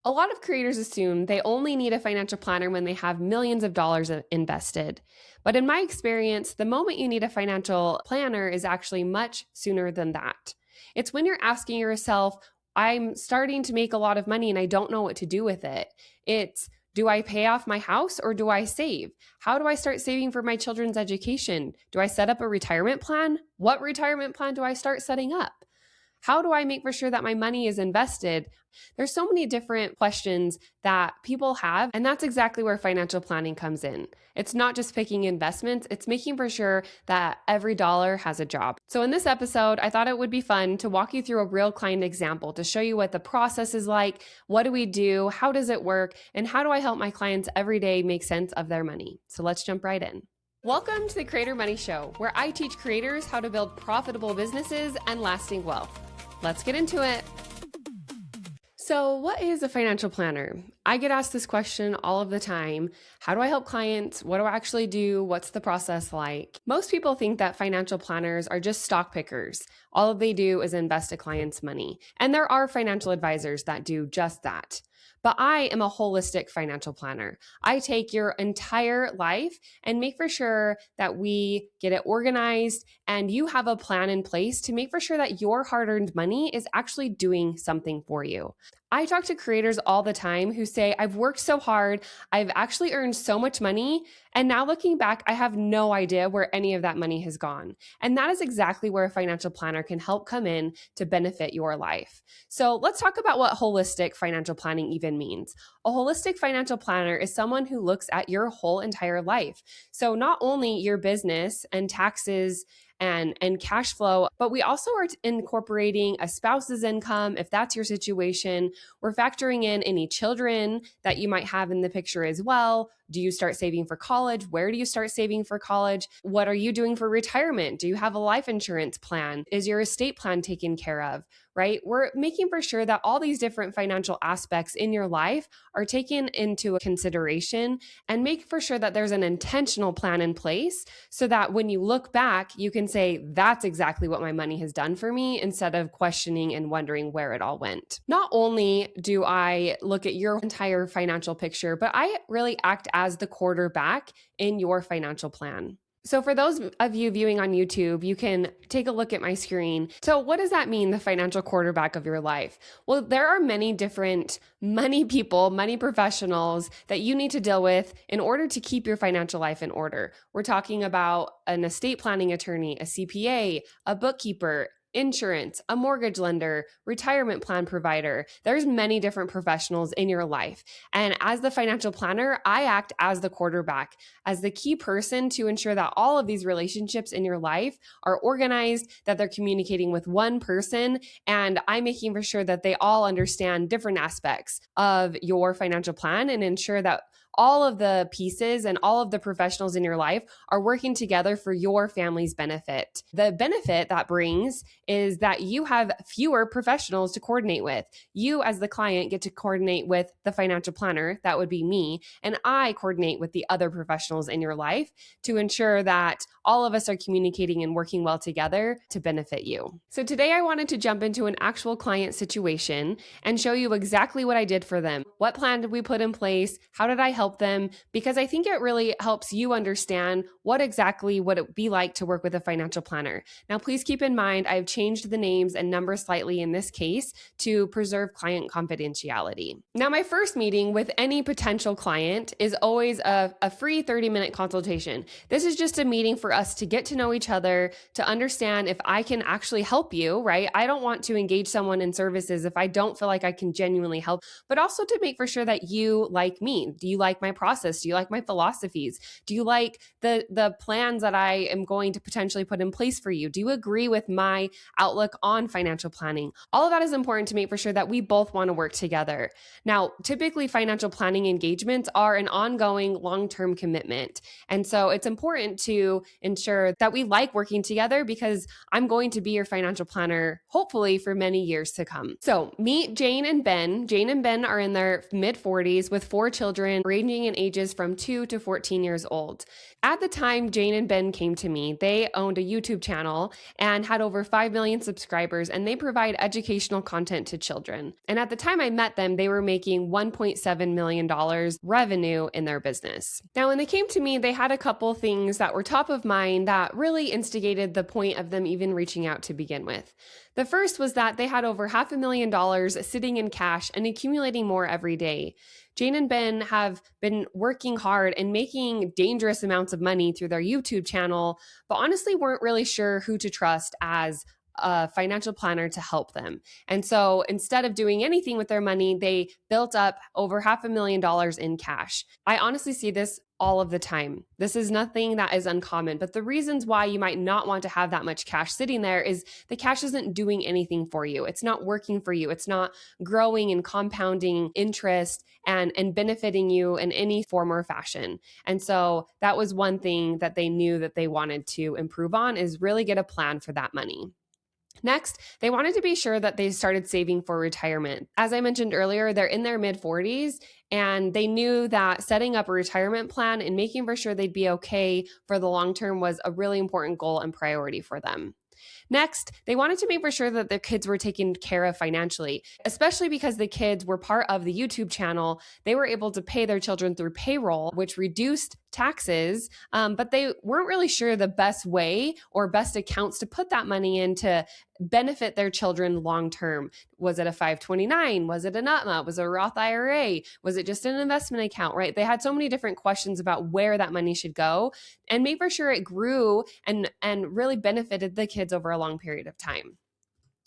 A lot of creators assume they only need a financial planner when they have millions of dollars invested. But in my experience, the moment you need a financial planner is actually much sooner than that. It's when you're asking yourself, I'm starting to make a lot of money and I don't know what to do with it. It's, do I pay off my house or do I save? How do I start saving for my children's education? Do I set up a retirement plan? What retirement plan do I start setting up? How do I make for sure that my money is invested? There's so many different questions that people have, and that's exactly where financial planning comes in. It's not just picking investments, it's making for sure that every dollar has a job. So in this episode, I thought it would be fun to walk you through a real client example to show you what the process is like, what do we do, how does it work, and how do I help my clients every day make sense of their money. So let's jump right in. Welcome to the Creator Money Show, where I teach creators how to build profitable businesses and lasting wealth. Let's get into it. So, what is a financial planner? I get asked this question all of the time. How do I help clients? What do I actually do? What's the process like? Most people think that financial planners are just stock pickers. All they do is invest a client's money. And there are financial advisors that do just that. But I am a holistic financial planner. I take your entire life and make for sure that we get it organized and you have a plan in place to make for sure that your hard-earned money is actually doing something for you. I talk to creators all the time who say, I've worked so hard, I've actually earned so much money, and now looking back, I have no idea where any of that money has gone. And that is exactly where a financial planner can help come in to benefit your life. So let's talk about what holistic financial planning even means. A holistic financial planner is someone who looks at your whole entire life. So not only your business and taxes and cash flow, but we also are incorporating a spouse's income. If that's your situation, we're factoring in any children that you might have in the picture as well. Do you start saving for college? Where do you start saving for college? What are you doing for retirement? Do you have a life insurance plan? Is your estate plan taken care of? Right? We're making for sure that all these different financial aspects in your life are taken into consideration and make for sure that there's an intentional plan in place so that when you look back, you can say, that's exactly what my money has done for me instead of questioning and wondering where it all went. Not only do I look at your entire financial picture, but I really act as the quarterback in your financial plan. So for those of you viewing on YouTube, you can take a look at my screen. So what does that mean, the financial quarterback of your life? Well, there are many different money people, money professionals that you need to deal with in order to keep your financial life in order. We're talking about an estate planning attorney, a CPA, a bookkeeper, insurance, a mortgage lender, retirement plan provider. There's many different professionals in your life. And as the financial planner, I act as the quarterback, as the key person to ensure that all of these relationships in your life are organized, that they're communicating with one person, and I'm making for sure that they all understand different aspects of your financial plan and ensure that all of the pieces and all of the professionals in your life are working together for your family's benefit. The benefit that brings is that you have fewer professionals to coordinate with. You, as the client, get to coordinate with the financial planner, that would be me, and I coordinate with the other professionals in your life to ensure that all of us are communicating and working well together to benefit you. So today I wanted to jump into an actual client situation and show you exactly what I did for them. What plan did we put in place? How did I help them? Because I think it really helps you understand what exactly would it be like to work with a financial planner. Now, please keep in mind, I've changed the names and numbers slightly in this case to preserve client confidentiality. Now, my first meeting with any potential client is always a free 30-minute consultation. This is just a meeting for us to get to know each other, to understand if I can actually help you, right? I don't want to engage someone in services if I don't feel like I can genuinely help, but also to make for sure that you like me. Do you like my process? Do you like my philosophies? Do you like the plans that I am going to potentially put in place for you? Do you agree with my outlook on financial planning? All of that is important to make for sure that we both want to work together. Now, typically financial planning engagements are an ongoing long-term commitment. And so it's important to ensure that we like working together because I'm going to be your financial planner, hopefully for many years to come. So meet Jane and Ben. Jane and Ben are in their mid-40s with 4 children, ranging in ages from 2 to 14 years old. At the time Jane and Ben came to me, they owned a YouTube channel and had over 5 million subscribers, and they provide educational content to children. And at the time I met them, they were making $1.7 million revenue in their business. Now, when they came to me, they had a couple things that were top of mind that really instigated the point of them even reaching out to begin with. The first was that they had over $500,000 sitting in cash and accumulating more every day. Jane and Ben have been working hard and making dangerous amounts of money through their YouTube channel, but honestly weren't really sure who to trust as a financial planner to help them. And so instead of doing anything with their money, they built up over $500,000 in cash. I honestly see this all of the time. This is nothing that is uncommon, but the reasons why you might not want to have that much cash sitting there is the cash isn't doing anything for you. It's not working for you. It's not growing and compounding interest and benefiting you in any form or fashion. And so that was one thing that they knew that they wanted to improve on, is really get a plan for that money. Next, they wanted to be sure that they started saving for retirement. As I mentioned earlier, they're in their mid-40s, and they knew that setting up a retirement plan and making for sure they'd be okay for the long term was a really important goal and priority for them. Next, they wanted to make for sure that their kids were taken care of financially, especially because the kids were part of the YouTube channel. They were able to pay their children through payroll, which reduced taxes, but they weren't really sure the best way or best accounts to put that money in to benefit their children long term. Was it a 529? Was it an UTMA? Was it a Roth IRA? Was it just an investment account, right? They had so many different questions about where that money should go, and made for sure it grew and really benefited the kids over a long period of time.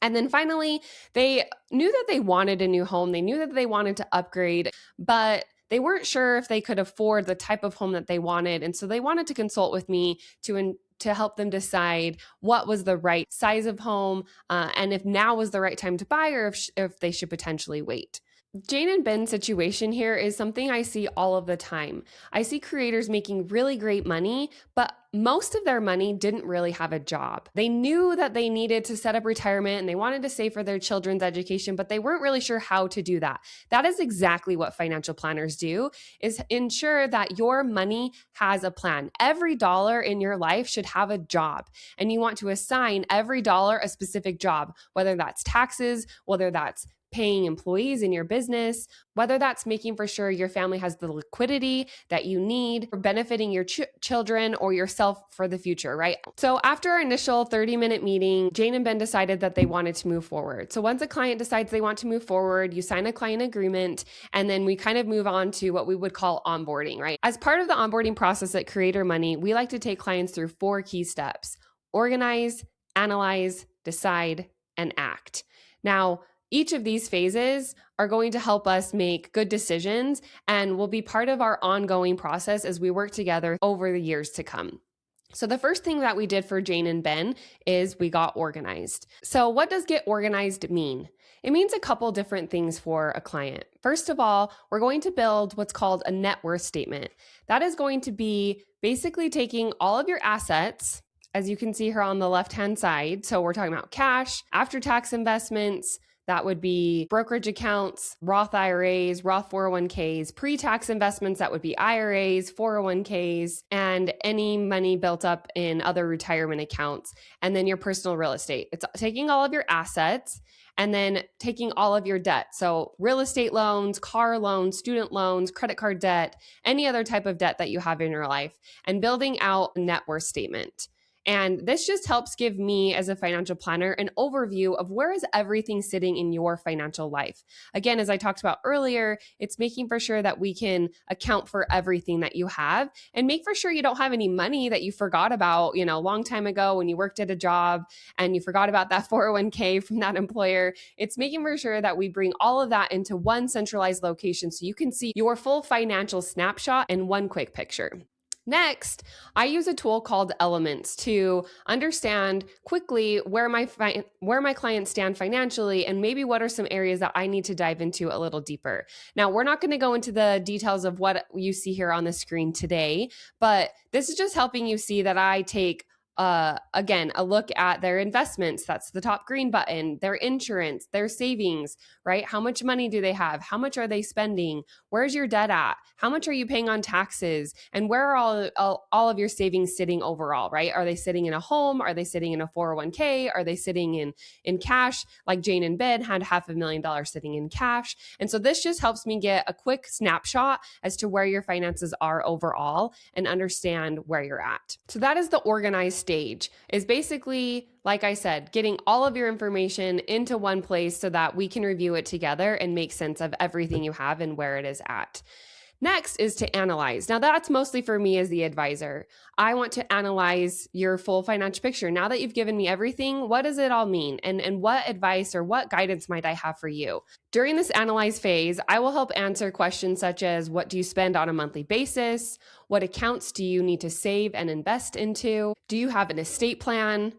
And then finally, they knew that they wanted a new home. They knew that they wanted to upgrade, but they weren't sure if they could afford the type of home that they wanted. And so they wanted to consult with me to help them decide what was the right size of home, and if now was the right time to buy, or if they should potentially wait. Jane and Ben's situation here is something I see all of the time. I see creators making really great money, but most of their money didn't really have a job. They knew that they needed to set up retirement and they wanted to save for their children's education, but they weren't really sure how to do that. That is exactly what financial planners do, is ensure that your money has a plan. Every dollar in your life should have a job, and you want to assign every dollar a specific job, whether that's taxes, whether that's paying employees in your business, whether that's making for sure your family has the liquidity that you need for benefiting your children or yourself for the future, right? So after our initial 30-minute meeting, Jane and Ben decided that they wanted to move forward. So once a client decides they want to move forward, you sign a client agreement, and then we kind of move on to what we would call onboarding, right? As part of the onboarding process at Creator Money, we like to take clients through 4 key steps: organize, analyze, decide, and act. Now, each of these phases are going to help us make good decisions and will be part of our ongoing process as we work together over the years to come. So the first thing that we did for Jane and Ben is we got organized. So what does get organized mean? It means a couple different things for a client. First of all, we're going to build what's called a net worth statement. That is going to be basically taking all of your assets, as you can see here on the left-hand side. So we're talking about cash, after-tax investments. That would be brokerage accounts, Roth IRAs, Roth 401ks, pre-tax investments, that would be IRAs, 401ks, and any money built up in other retirement accounts, and then your personal real estate. It's taking all of your assets and then taking all of your debt. So real estate loans, car loans, student loans, credit card debt, any other type of debt that you have in your life, and building out a net worth statement. And this just helps give me, as a financial planner, an overview of where is everything sitting in your financial life. Again, as I talked about earlier, it's making for sure that we can account for everything that you have and make for sure you don't have any money that you forgot about, a long time ago when you worked at a job and you forgot about that 401k from that employer. It's making for sure that we bring all of that into one centralized location so you can see your full financial snapshot in one quick picture. Next, I use a tool called Elements to understand quickly where my clients stand financially and maybe what are some areas that I need to dive into a little deeper. Now, we're not going to go into the details of what you see here on the screen today, but this is just helping you see that I take Again, a look at their investments. That's the top green button, their insurance, their savings, right? How much money do they have? How much are they spending? Where's your debt at? How much are you paying on taxes? And where are all of your savings sitting overall, right? Are they sitting in a home? Are they sitting in a 401k? Are they sitting in cash? Like Jane and Ben had $500,000 sitting in cash. And so this just helps me get a quick snapshot as to where your finances are overall and understand where you're at. So that is the organized stage, is basically, like I said, getting all of your information into one place so that we can review it together and make sense of everything you have and where it is at. Next is to analyze. Now that's mostly for me as the advisor. I want to analyze your full financial picture. Now that you've given me everything, what does it all mean? And what advice or what guidance might I have for you? During this analyze phase, I will help answer questions such as, what do you spend on a monthly basis? What accounts do you need to save and invest into? Do you have an estate plan?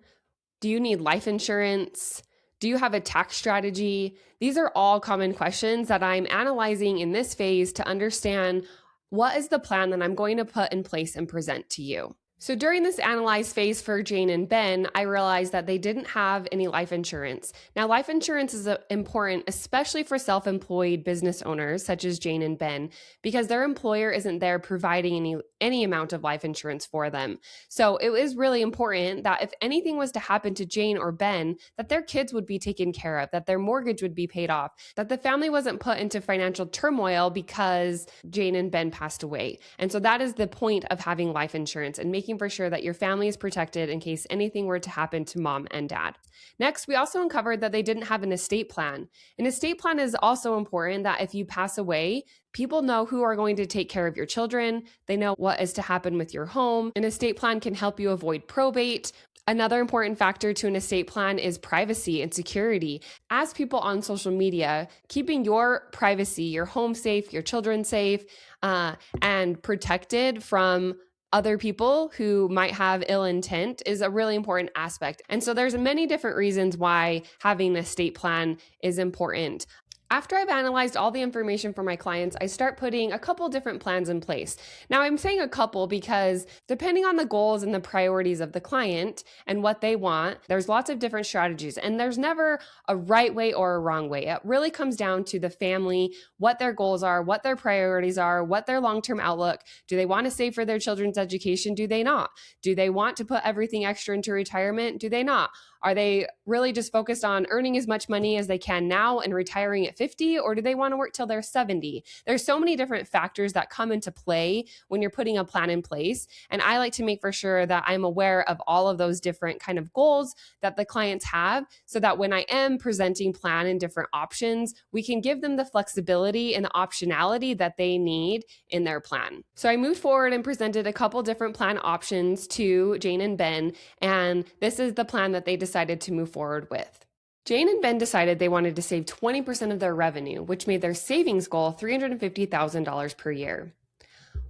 Do you need life insurance? Do you have a tax strategy? These are all common questions that I'm analyzing in this phase to understand what is the plan that I'm going to put in place and present to you. So during this analyze phase for Jane and Ben, I realized that they didn't have any life insurance. Now, life insurance is important, especially for self-employed business owners such as Jane and Ben, because their employer isn't there providing any amount of life insurance for them. So it is really important that if anything was to happen to Jane or Ben, that their kids would be taken care of, that their mortgage would be paid off, that the family wasn't put into financial turmoil because Jane and Ben passed away. And so that is the point of having life insurance and making for sure that your family is protected in case anything were to happen to mom and dad. Next, we also uncovered that they didn't have an estate plan. An estate plan is also important, that if you pass away, people know who are going to take care of your children. They know what is to happen with your home. An estate plan can help you avoid probate. Another important factor to an estate plan is privacy and security. As people on social media, keeping your privacy, your home safe, your children safe, and protected from other people who might have ill intent is a really important aspect. And so there's many different reasons why having an estate plan is important. After I've analyzed all the information for my clients, I start putting a couple different plans in place. Now, I'm saying a couple because depending on the goals and the priorities of the client and what they want, there's lots of different strategies, and there's never a right way or a wrong way. It really comes down to the family, what their goals are, what their priorities are, what their long-term outlook. Do they want to save for their children's education? Do they not? Do they want to put everything extra into retirement? Do they not? Are they really just focused on earning as much money as they can now and retiring at 50, or do they want to work till they're 70? There's so many different factors that come into play when you're putting a plan in place. And I like to make for sure that I'm aware of all of those different kind of goals that the clients have, so that when I am presenting plan and different options, we can give them the flexibility and the optionality that they need in their plan. So I moved forward and presented a couple different plan options to Jane and Ben, and this is the plan that they decided to move forward with. Jane and Ben decided they wanted to save 20% of their revenue, which made their savings goal $350,000 per year.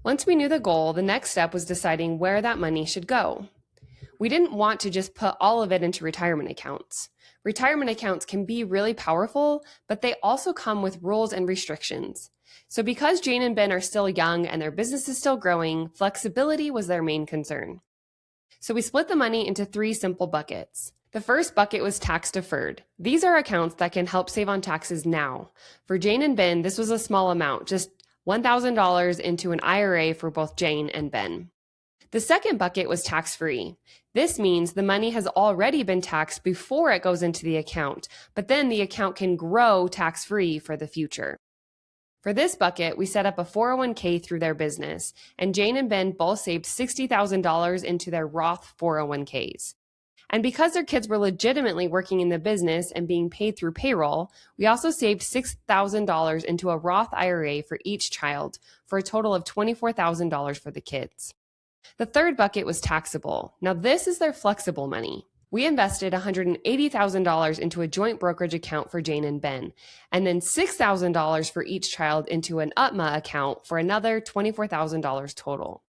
Once we knew the goal, the next step was deciding where that money should go. We didn't want to just put all of it into retirement accounts. Retirement accounts can be really powerful, but they also come with rules and restrictions. So because Jane and Ben are still young and their business is still growing, flexibility was their main concern. So we split the money into 3 simple buckets. The first bucket was tax deferred. These are accounts that can help save on taxes now. For Jane and Ben, this was a small amount, just $1,000 into an IRA for both Jane and Ben. The second bucket was tax-free. This means the money has already been taxed before it goes into the account, but then the account can grow tax-free for the future. For this bucket, we set up a 401k through their business, and Jane and Ben both saved $60,000 into their Roth 401ks. And because their kids were legitimately working in the business and being paid through payroll, we also saved $6,000 into a Roth IRA for each child, for a total of $24,000 for the kids. The third bucket was taxable. Now this is their flexible money. We invested $180,000 into a joint brokerage account for Jane and Ben, and then $6,000 for each child into an UTMA account for another $24,000 total.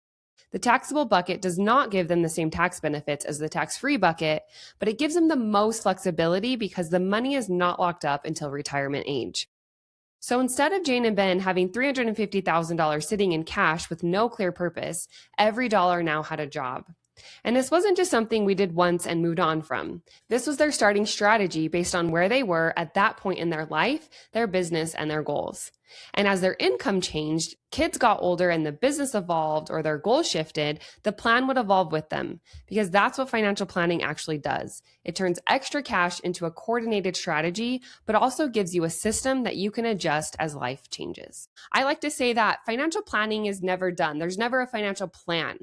The taxable bucket does not give them the same tax benefits as the tax-free bucket, but it gives them the most flexibility because the money is not locked up until retirement age. So instead of Jane and Ben having $350,000 sitting in cash with no clear purpose, every dollar now had a job. And this wasn't just something we did once and moved on from. This was their starting strategy based on where they were at that point in their life, their business, and their goals. And as their income changed, kids got older and the business evolved or their goals shifted, the plan would evolve with them, because that's what financial planning actually does. It turns extra cash into a coordinated strategy, but also gives you a system that you can adjust as life changes. I like to say that financial planning is never done. There's never a financial plan.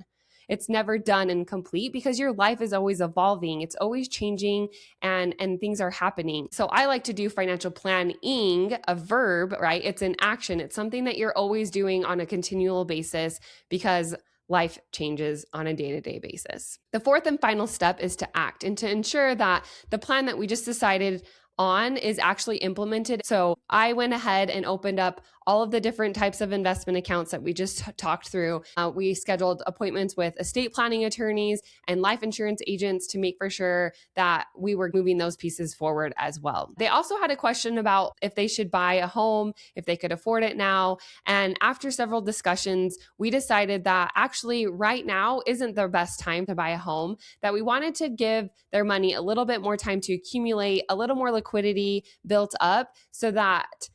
It's never done and complete because your life is always evolving. It's always changing and things are happening. So I like to do financial planning, a verb, right? It's an action. It's something that you're always doing on a continual basis because life changes on a day-to-day basis. The fourth and final step is to act and to ensure that the plan that we just decided on is actually implemented. So I went ahead and opened up all of the different types of investment accounts that we just talked through. We scheduled appointments with estate planning attorneys and life insurance agents to make for sure that we were moving those pieces forward as well. They also had a question about if they should buy a home, if they could afford it now. And after several discussions, we decided that actually right now isn't the best time to buy a home, that we wanted to give their money a little bit more time to accumulate, a little more liquidity built up so that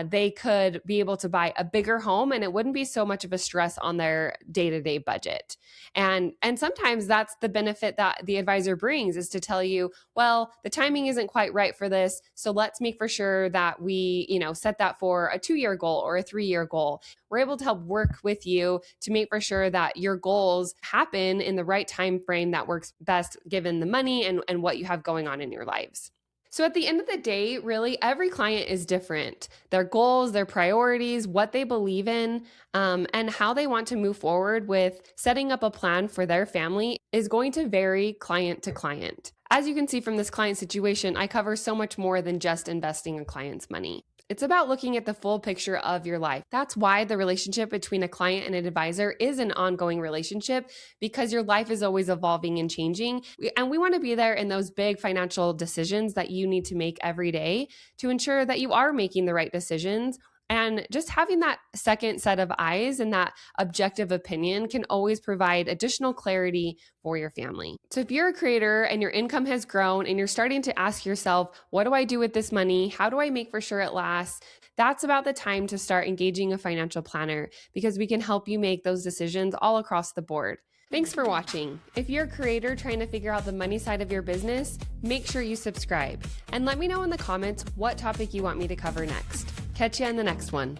they could be able to buy a bigger home and it wouldn't be so much of a stress on their day-to-day budget. And sometimes that's the benefit that the advisor brings, is to tell you, well, the timing isn't quite right for this, so let's make for sure that we, set that for a 2-year goal or a 3-year goal. We're able to help work with you to make for sure that your goals happen in the right time frame that works best given the money and what you have going on in your lives. So at the end of the day, really, every client is different. Their goals, their priorities, what they believe in, and how they want to move forward with setting up a plan for their family is going to vary client to client. As you can see from this client situation, I cover so much more than just investing a client's money. It's about looking at the full picture of your life. That's why the relationship between a client and an advisor is an ongoing relationship, because your life is always evolving and changing. And we want to be there in those big financial decisions that you need to make every day to ensure that you are making the right decisions. And just having that second set of eyes and that objective opinion can always provide additional clarity for your family. So if you're a creator and your income has grown and you're starting to ask yourself, what do I do with this money? How do I make for sure it lasts? That's about the time to start engaging a financial planner, because we can help you make those decisions all across the board. Thanks for watching. If you're a creator trying to figure out the money side of your business, make sure you subscribe and let me know in the comments what topic you want me to cover next. Catch you on the next one.